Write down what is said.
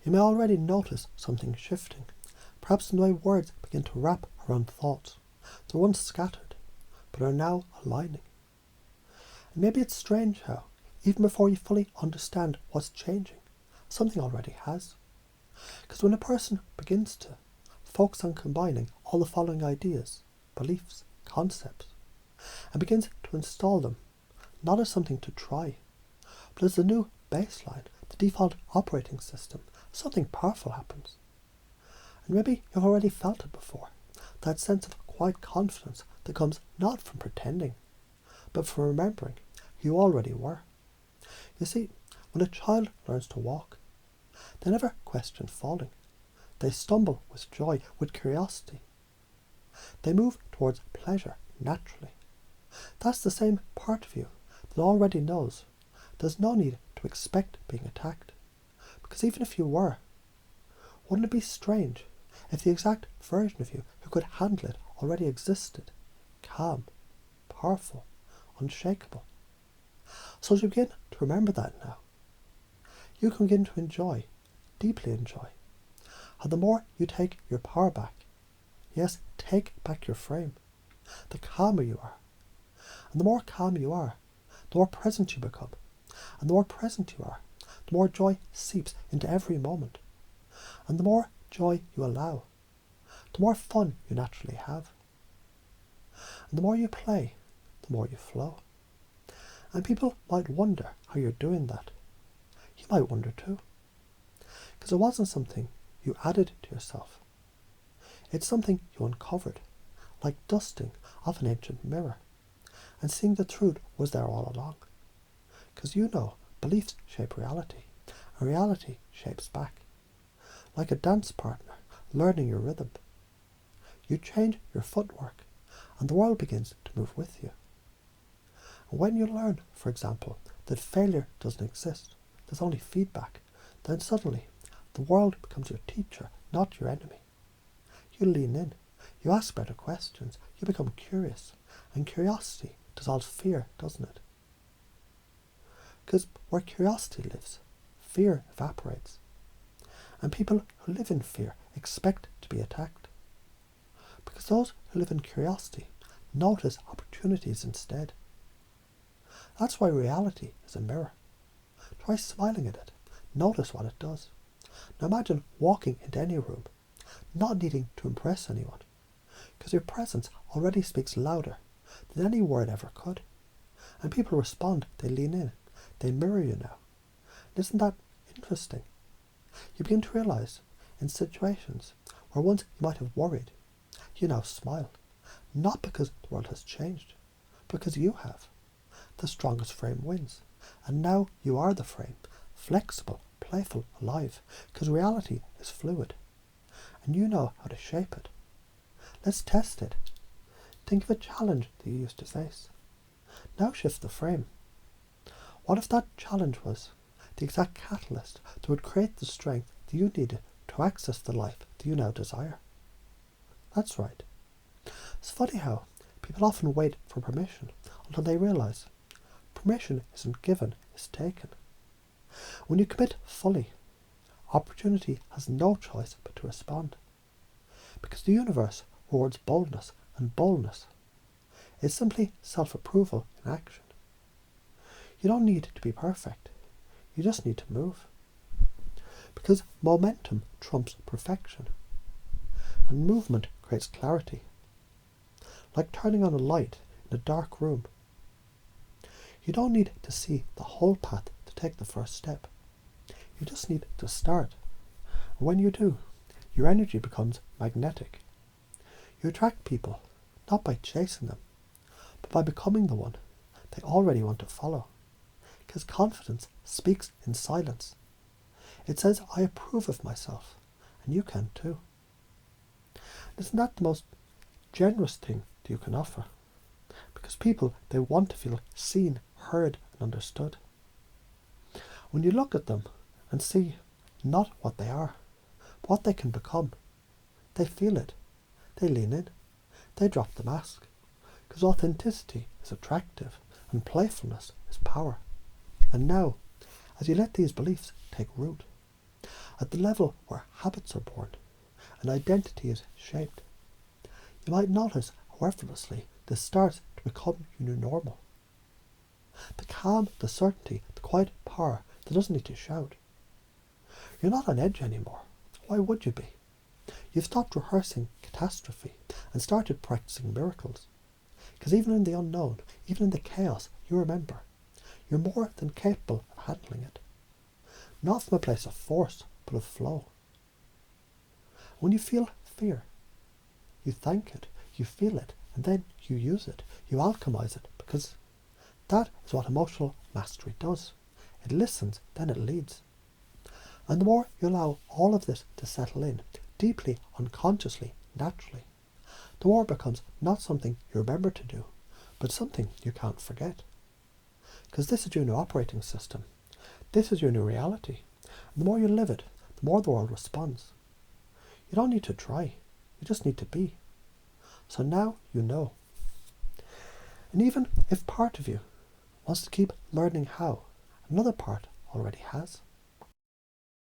You may already notice something shifting, perhaps in the way words begin to wrap around thoughts that were once scattered, but are now aligning. And maybe it's strange how, even before you fully understand what's changing, something already has. Because when a person begins to focus on combining all the following ideas, beliefs, concepts, and begins to install them, not as something to try, but as the new baseline, the default operating system, something powerful happens. And maybe you've already felt it before, that sense of quiet confidence that comes not from pretending, but from remembering who you already were. You see, when a child learns to walk, they never question falling. They stumble with joy, with curiosity. They move towards pleasure naturally. That's the same part of you that already knows there's no need to expect being attacked. Because even if you were, wouldn't it be strange if the exact version of you who could handle it already existed, calm, powerful, unshakable? So as you begin to remember that now, you can begin to enjoy, deeply enjoy, how the more you take your power back, yes, take back your frame, the calmer you are. And the more calm you are, the more present you become. And the more present you are, the more joy seeps into every moment. And the more joy you allow, the more fun you naturally have. And the more you play, the more you flow. And people might wonder how you're doing that. You might wonder too. Because it wasn't something you added to yourself. It's something you uncovered, like dusting off an ancient mirror, and seeing the truth was there all along. Because you know, beliefs shape reality, and reality shapes back. Like a dance partner learning your rhythm. You change your footwork, and the world begins to move with you. And when you learn, for example, that failure doesn't exist, there's only feedback, then suddenly the world becomes your teacher, not your enemy. You lean in, you ask better questions, you become curious, and curiosity dissolves fear, doesn't it? Because where curiosity lives, fear evaporates. And people who live in fear expect to be attacked. Because those who live in curiosity notice opportunities instead. That's why reality is a mirror. Try smiling at it. Notice what it does. Now imagine walking into any room, not needing to impress anyone, because your presence already speaks louder than any word ever could. And people respond, they lean in, they mirror you now. And isn't that interesting? You begin to realize, in situations where once you might have worried, you now smile, not because the world has changed, because you have. The strongest frame wins, and now you are the frame, flexible, playful, alive, because reality is fluid, and you know how to shape it. Let's test it. Think of a challenge that you used to face. Now shift the frame. What if that challenge was the exact catalyst that would create the strength that you needed to access the life that you now desire? That's right. It's funny how people often wait for permission until they realize permission isn't given, it's taken. When you commit fully, opportunity has no choice but to respond. Because the universe rewards boldness, and boldness is simply self-approval in action. You don't need to be perfect. You just need to move. Because momentum trumps perfection. And movement creates clarity. Like turning on a light in a dark room. You don't need to see the whole path to take the first step. You just need to start. And when you do, your energy becomes magnetic. You attract people, not by chasing them, but by becoming the one they already want to follow. Because confidence speaks in silence. It says, I approve of myself, and you can too. Isn't that the most generous thing that you can offer? Because people, they want to feel seen, heard, and understood. When you look at them and see not what they are, but what they can become, they feel it. They lean in. They drop the mask. Because authenticity is attractive and playfulness is power. And now, as you let these beliefs take root, at the level where habits are born and identity is shaped. You might notice how effortlessly this starts to become your new normal. The calm, the certainty, the quiet power that doesn't need to shout. You're not on edge anymore. Why would you be? You've stopped rehearsing catastrophe and started practicing miracles. Because even in the unknown, even in the chaos, you remember, you're more than capable of handling it. Not from a place of force, but of flow. When you feel fear, you thank it, you feel it, and then you use it, you alchemize it, because that is what emotional mastery does. It listens, then it leads. And the more you allow all of this to settle in, deeply, unconsciously, naturally, the more it becomes not something you remember to do, but something you can't forget. Because this is your new operating system. This is your new reality. And the more you live it, the more the world responds. You don't need to try. You just need to be. So now you know. And even if part of you wants to keep learning how, another part already has.